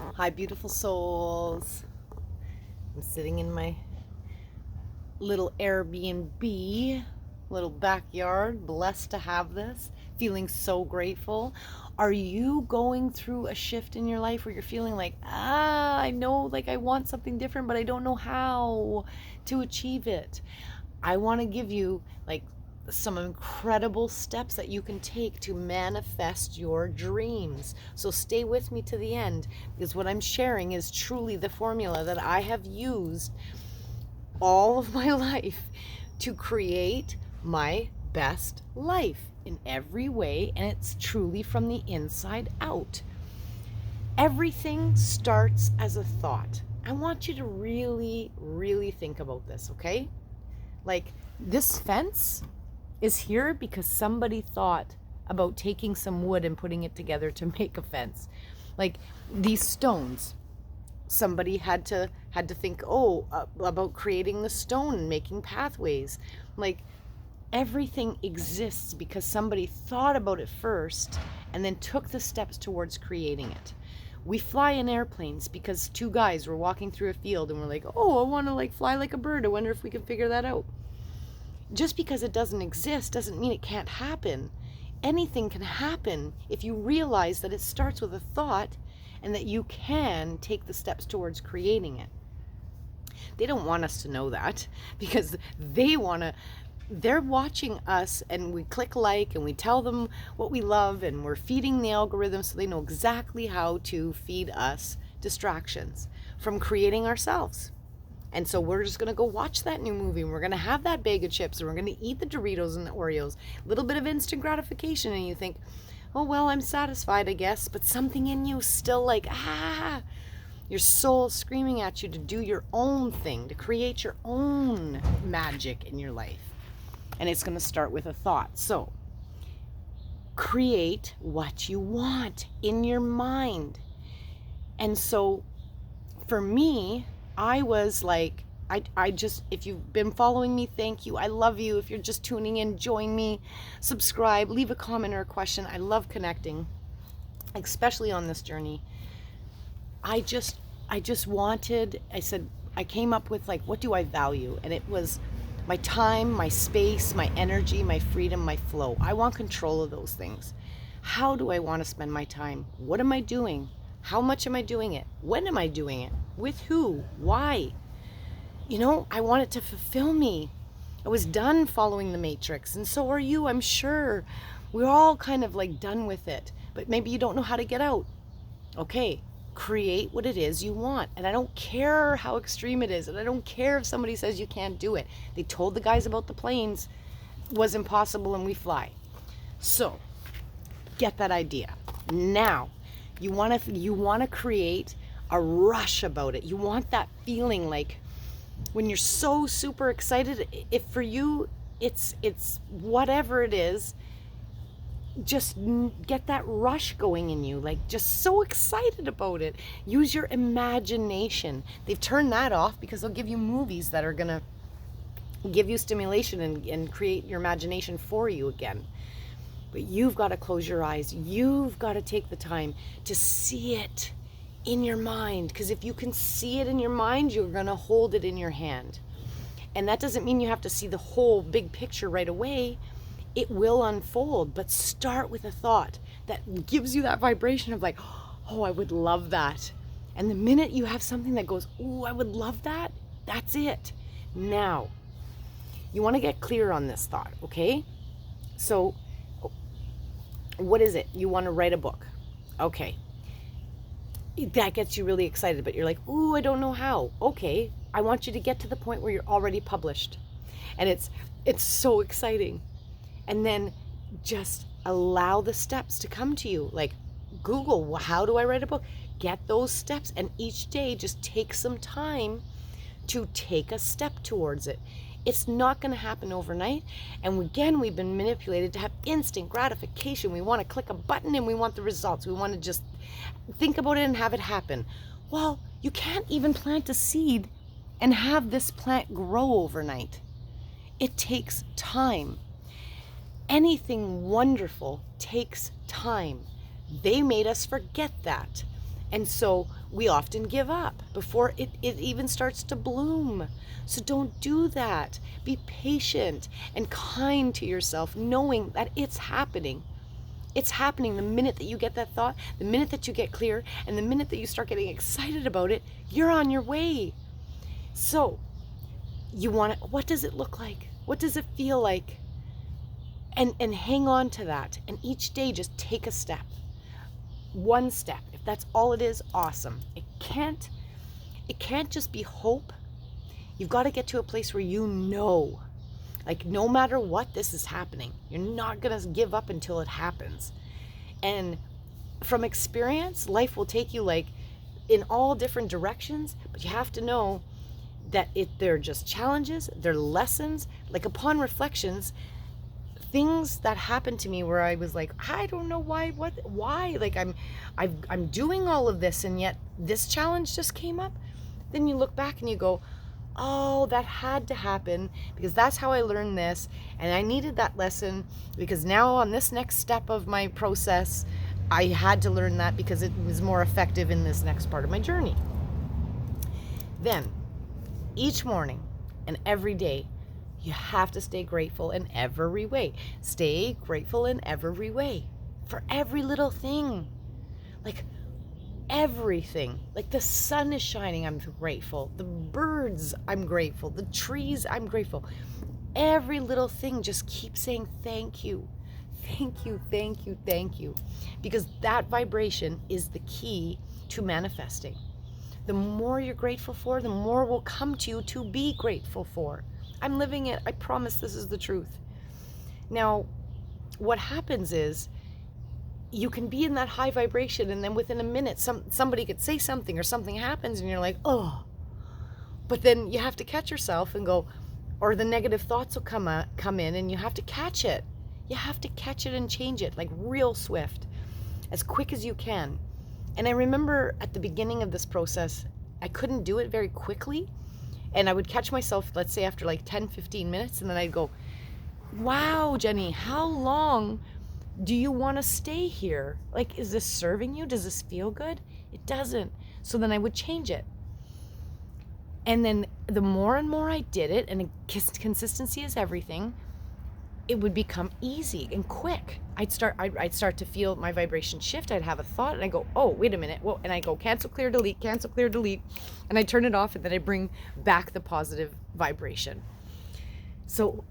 Hi, beautiful souls. I'm sitting in my little Airbnb, little backyard, blessed to have this, feeling so grateful. Are you going through a shift in your life where you're feeling like, I know, like I want something different, but I don't know how to achieve it? I want to give you like some incredible steps that you can take to manifest your dreams. So stay with me to the end, because what I'm sharing is truly the formula that I have used all of my life to create my best life in every way, and it's truly from the inside out. Everything starts as a thought. I want you to really, really think about this, okay? Like, this fence is here because somebody thought about taking some wood and putting it together to make a fence. Like, these stones, somebody had to think, about creating the stone and making pathways. Like, everything exists because somebody thought about it first and then took the steps towards creating it. We fly in airplanes because two guys were walking through a field and we're like, I want to like fly like a bird. I wonder if we can figure that out. Just because it doesn't exist doesn't mean it can't happen. Anything can happen if you realize that it starts with a thought and that you can take the steps towards creating it. They don't want us to know that because they're watching us, and we click like and we tell them what we love, and we're feeding the algorithm so they know exactly how to feed us distractions from creating ourselves. And so we're just going to go watch that new movie, and we're going to have that bag of chips, and we're going to eat the Doritos and the Oreos. A little bit of instant gratification, and you think, oh, well, I'm satisfied, I guess. But something in you still like, your soul screaming at you to do your own thing, to create your own magic in your life. And it's going to start with a thought. So create what you want in your mind. And so for me, I was like, I just, if you've been following me, thank you. I love you. If you're just tuning in, join me, subscribe, leave a comment or a question. I love connecting, especially on this journey. I just wanted, I came up with like, what do I value? And it was my time, my space, my energy, my freedom, my flow. I want control of those things. How do I want to spend my time? What am I doing? How much am I doing it? When am I doing it? With who? Why? I want it to fulfill me. I was done following the matrix, and so are you, I'm sure. We're all kind of like done with it, but maybe you don't know how to get out. Okay, create what it is you want. And I don't care how extreme it is, and I don't care if somebody says you can't do it. They told the guys about the planes was impossible and we fly. So, get that idea. Now, you want to create a rush about it. You want that feeling like when you're so super excited. If for you it's whatever it is, just get that rush going in you, like just so excited about it. Use your imagination. They've turned that off because they'll give you movies that are gonna give you stimulation and create your imagination for you again. But you've got to close your eyes. You've got to take the time to see it in your mind, because if you can see it in your mind, you're going to hold it in your hand. And that doesn't mean you have to see the whole big picture right away. It will unfold, but start with a thought that gives you that vibration of like, I would love that. And the minute you have something that goes, I would love that, that's it. Now, you want to get clear on this thought, okay? So, what is it? You want to write a book. Okay. That gets you really excited, but you're like, I don't know how. Okay, I want you to get to the point where you're already published. And it's so exciting. And then just allow the steps to come to you. Like, Google, how do I write a book? Get those steps, and each day just take some time to take a step towards it. It's not going to happen overnight. And again, we've been manipulated to have instant gratification. We want to click a button and we want the results. We want to just think about it and have it happen. Well, you can't even plant a seed and have this plant grow overnight. It takes time. Anything wonderful takes time. They made us forget that. And so we often give up before it even starts to bloom. So don't do that. Be patient and kind to yourself, knowing that it's happening. It's happening the minute that you get that thought, the minute that you get clear, and the minute that you start getting excited about it, you're on your way. So what does it look like? What does it feel like? And hang on to that. And each day just take a step. One step. If that's all it is, awesome. It can't just be hope. You've got to get to a place where you know, like, no matter what, this is happening. You're not going to give up until it happens. And from experience, life will take you like in all different directions, but you have to know that they're just challenges, they're lessons. Like, upon reflections, things that happened to me where I was like, I don't know why, like I'm doing all of this and yet this challenge just came up. Then you look back and you go, oh, that had to happen because that's how I learned this, and I needed that lesson because now on this next step of my process, I had to learn that because it was more effective in this next part of my journey. Then, each morning and every day, you have to stay grateful in every way. Stay grateful in every way for every little thing. Like, everything. Like, the sun is shining, I'm grateful. The birds, I'm grateful. The trees, I'm grateful. Every little thing, just keep saying thank you. Thank you, thank you, thank you. Because that vibration is the key to manifesting. The more you're grateful for, the more will come to you to be grateful for. I'm living it. I promise this is the truth. Now, what happens is, you can be in that high vibration and then within a minute somebody could say something or something happens and you're like, oh. But then you have to catch yourself and go, or the negative thoughts will come in and you have to catch it. You have to catch it and change it, like real swift, as quick as you can. And I remember at the beginning of this process, I couldn't do it very quickly. And I would catch myself, let's say after like 10, 15 minutes, and then I'd go, wow, Jenny, how long do you want to stay here? Like, is this serving you? Does this feel good? It doesn't. So then I would change it. And then the more and more I did it, and consistency is everything, it would become easy and quick. I'd start to feel my vibration shift. I'd have a thought and I go, oh, wait a minute. Well, and I go, cancel, clear, delete, and I turn it off, and then I bring back the positive vibration. So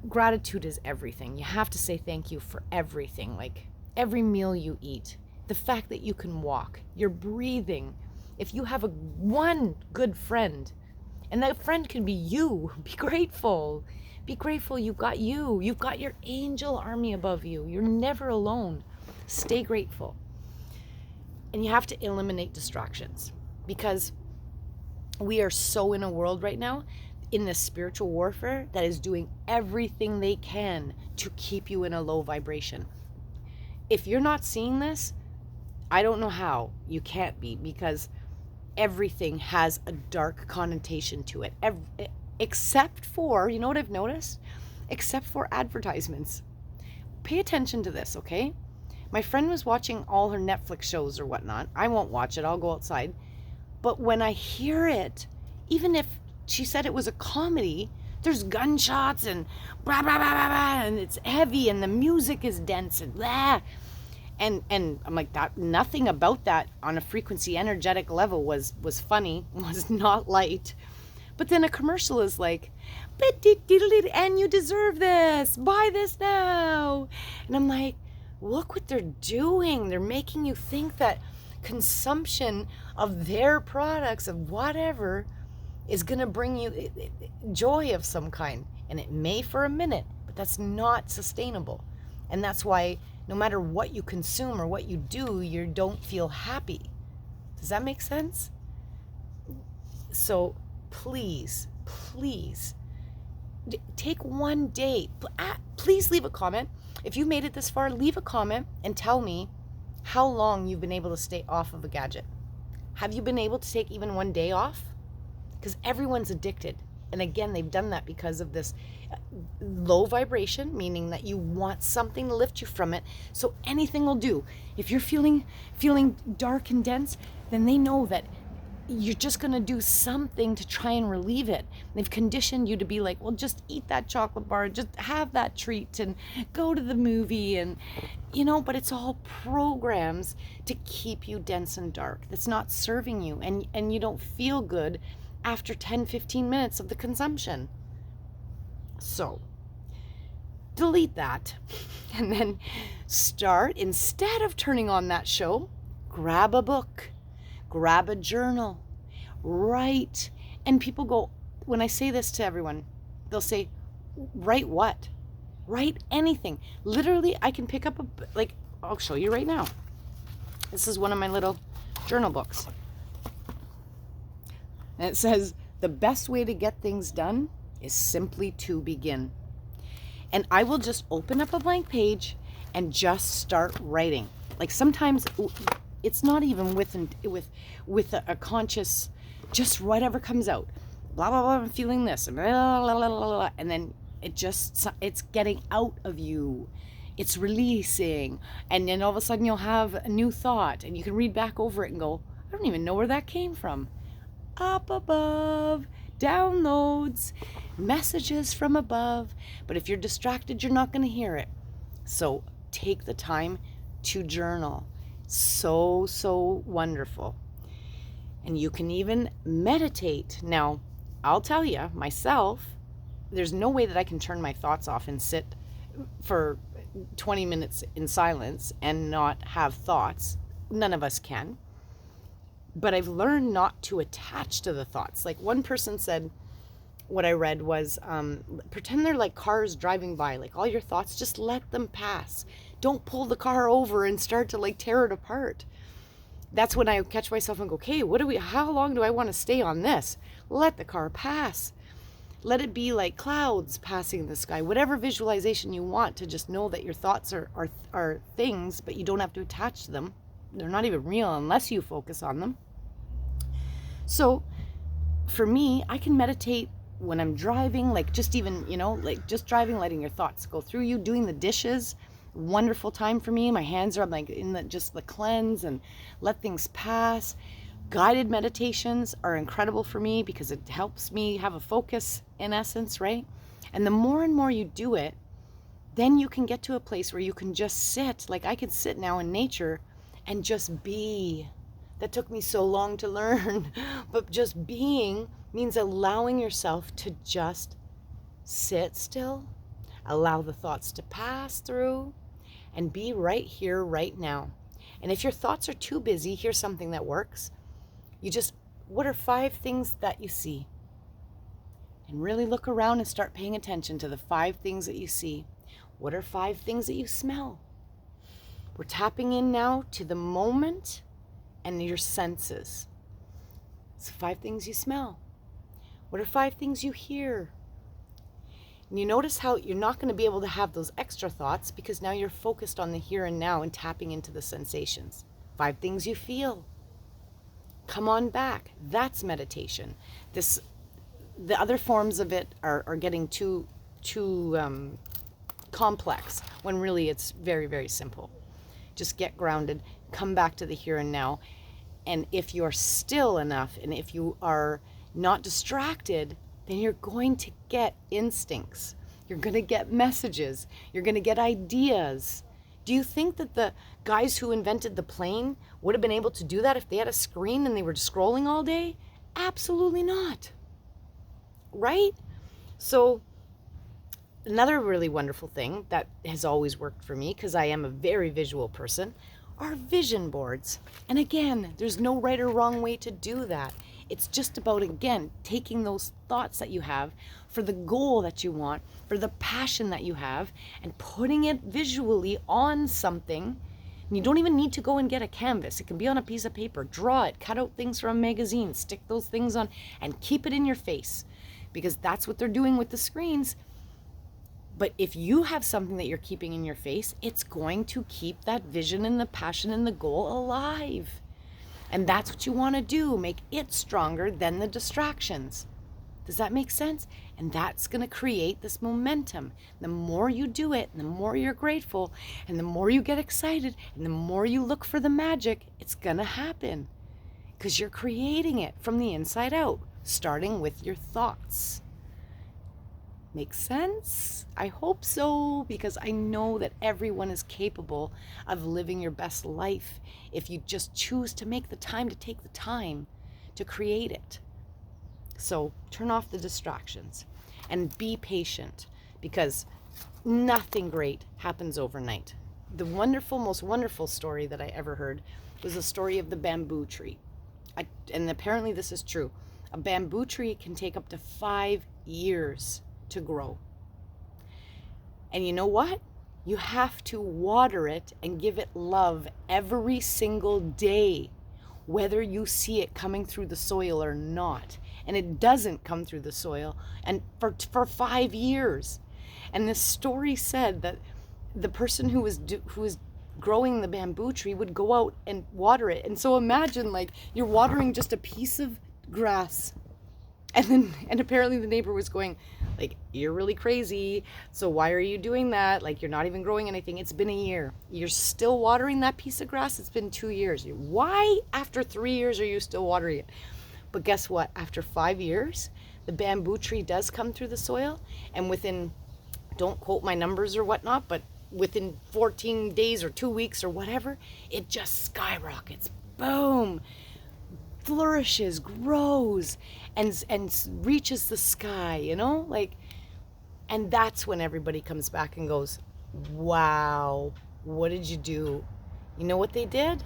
gratitude is everything. You have to say thank you for everything, like every meal you eat, the fact that you can walk, you're breathing. If you have one good friend, and that friend can be you, be grateful. Be grateful you've got you. You've got your angel army above you. You're never alone. Stay grateful. And you have to eliminate distractions, because we are so in a world right now in this spiritual warfare that is doing everything they can to keep you in a low vibration. If you're not seeing this, I don't know how you can't be, because everything has a dark connotation to it. Except for, you know what I've noticed? Except for advertisements. Pay attention to this, okay? My friend was watching all her Netflix shows or whatnot. I won't watch it. I'll go outside. But when I hear it, even if she said it was a comedy, there's gunshots and blah, blah, blah, blah, blah, and it's heavy and the music is dense and blah. And I'm like, that, nothing about that on a frequency energetic level was funny, was not light. But then a commercial is like, and you deserve this, buy this now. And I'm like, look what they're doing. They're making you think that consumption of their products, of whatever, is going to bring you joy of some kind. And it may for a minute, but that's not sustainable. And that's why no matter what you consume or what you do, you don't feel happy. Does that make sense? So please take one day. Please leave a comment. If you made it this far, leave a comment and tell me how long you've been able to stay off of a gadget. Have you been able to take even one day off? Because everyone's addicted. And again, they've done that because of this low vibration, meaning that you want something to lift you from it. So anything will do. If you're feeling dark and dense, then they know that you're just going to do something to try and relieve it. They've conditioned you to be like, well, just eat that chocolate bar, just have that treat and go to the movie. And, but it's all programs to keep you dense and dark. That's not serving you. And you don't feel good after 10, 15 minutes of the consumption. So delete that and then start, instead of turning on that show, grab a book. Grab a journal, write. And people go, when I say this to everyone, they'll say, write what? Write anything. Literally, I can pick up I'll show you right now. This is one of my little journal books. And it says, the best way to get things done is simply to begin. And I will just open up a blank page and just start writing. Like sometimes it's not even with a conscious, just whatever comes out, blah blah blah, I'm feeling this, blah, blah, blah, blah, blah, and then it's getting out of you, it's releasing, and then all of a sudden you'll have a new thought, and you can read back over it and go, I don't even know where that came from. Up above, downloads, messages from above. But if you're distracted, you're not going to hear it. So take the time to journal. So wonderful. And you can even meditate. Now, I'll tell you, myself, there's no way that I can turn my thoughts off and sit for 20 minutes in silence and not have thoughts. None of us can. But I've learned not to attach to the thoughts. Like one person said, what I read was, pretend they're like cars driving by, like all your thoughts, just let them pass. Don't pull the car over and start to like tear it apart. That's when I catch myself and go, okay, how long do I want to stay on this? Let the car pass. Let it be like clouds passing in the sky, whatever visualization you want, to just know that your thoughts are things, but you don't have to attach to them. They're not even real unless you focus on them. So for me, I can meditate when I'm driving, like just even, like just driving, letting your thoughts go through you, doing the dishes. Wonderful time for me. My hands are like in the cleanse and let things pass. Guided meditations are incredible for me because it helps me have a focus, in essence, right? And the more and more you do it, then you can get to a place where you can just sit. Like I can sit now in nature and just be. That took me so long to learn, but just being means allowing yourself to just sit still, allow the thoughts to pass through, and be right here, right now. And if your thoughts are too busy, here's something that works. What are 5 things that you see? And really look around and start paying attention to the 5 things that you see. What are 5 things that you smell? We're tapping in now to the moment and your senses. So 5 things you smell. What are 5 things you hear? And you notice how you're not going to be able to have those extra thoughts because now you're focused on the here and now and tapping into the sensations. 5 things you feel. Come on back. That's meditation. The other forms of it are getting too complex when really it's very, very simple. Just get grounded, come back to the here and now. And if you're still enough and if you are not distracted, then you're going to get instincts. You're going to get messages. You're going to get ideas. Do you think that the guys who invented the plane would have been able to do that if they had a screen and they were scrolling all day? Absolutely not. Right? So another really wonderful thing that has always worked for me, because I am a very visual person, are vision boards. And again, there's no right or wrong way to do that. It's just about, again, taking those thoughts that you have for the goal that you want, for the passion that you have, and putting it visually on something. And you don't even need to go and get a canvas. It can be on a piece of paper. Draw it, cut out things from a magazine, stick those things on, and keep it in your face. Because that's what they're doing with the screens. But if you have something that you're keeping in your face, it's going to keep that vision and the passion and the goal alive. And that's what you want to do, make it stronger than the distractions. Does that make sense? And that's going to create this momentum. The more you do it, and the more you're grateful, and the more you get excited, and the more you look for the magic, it's going to happen. because you're creating it from the inside out, starting with your thoughts. Make sense? I hope so, because I know that everyone is capable of living your best life if you just choose to make the time to take the time to create it. So turn off the distractions and be patient, because nothing great happens overnight. The most wonderful story that I ever heard was the story of the bamboo tree. And apparently this is true. A bamboo tree can take up to 5 years to grow. And you know what? You have to water it and give it love every single day, whether you see it coming through the soil or not. And it doesn't come through the soil, and for 5 years. And this story said that the person who was growing the bamboo tree would go out and water it. And so imagine, like, you're watering just a piece of grass, and apparently the neighbor was going, like, you're really crazy, so why are you doing that? Like, you're not even growing anything. It's been a year. You're still watering that piece of grass? It's been 2 years. Why after 3 years are you still watering it? But guess what? After 5 years, the bamboo tree does come through the soil, and within, don't quote my numbers or whatnot, but within 14 days or 2 weeks or whatever, it just skyrockets. Boom! Flourishes, grows, and reaches the sky, you know? Like, and that's when everybody comes back and goes, wow, what did you do? You know what they did?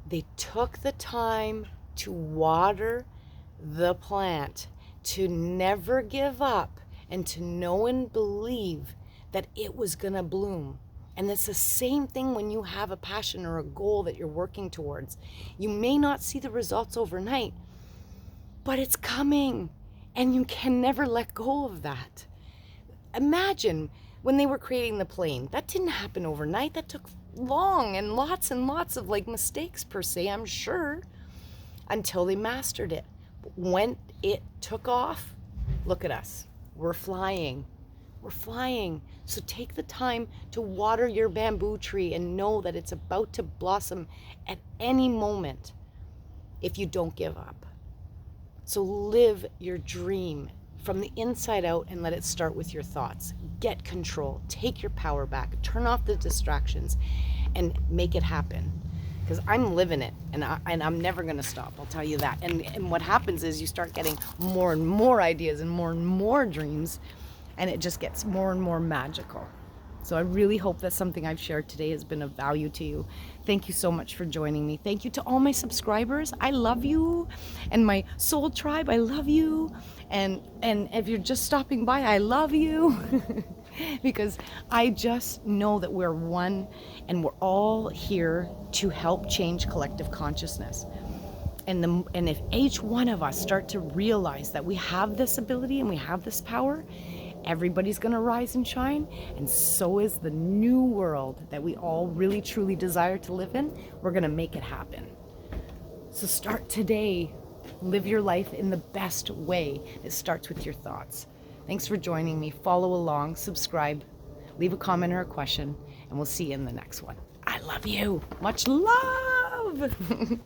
They took the time to water the plant, to never give up, and to know and believe that it was gonna bloom. And it's the same thing when you have a passion or a goal that you're working towards. You may not see the results overnight, but it's coming, and you can never let go of that. Imagine when they were creating the plane. That didn't happen overnight. That took long and lots of like mistakes per se, I'm sure, until they mastered it. But when it took off, look at us. We're flying. We're flying. So take the time to water your bamboo tree and know that it's about to blossom at any moment if you don't give up. So live your dream from the inside out and let it start with your thoughts. Get control. Take your power back. Turn off the distractions and make it happen. Because I'm living it, and I'm never going to stop, I'll tell you that. And what happens is you start getting more and more ideas and more dreams, and it just gets more and more magical. So I really hope that something I've shared today has been of value to you. Thank you so much for joining me. Thank you to all my subscribers. I love you. And my soul tribe, I love you. And if you're just stopping by, I love you. Because I just know that we're one, and we're all here to help change collective consciousness. And if each one of us start to realize that we have this ability and we have this power, everybody's going to rise and shine, and so is the new world that we all really truly desire to live in. We're going to make it happen. So start today. Live your life in the best way. It starts with your thoughts. Thanks for joining me. Follow along, subscribe, leave a comment or a question, and we'll see you in the next one. I love you. Much love.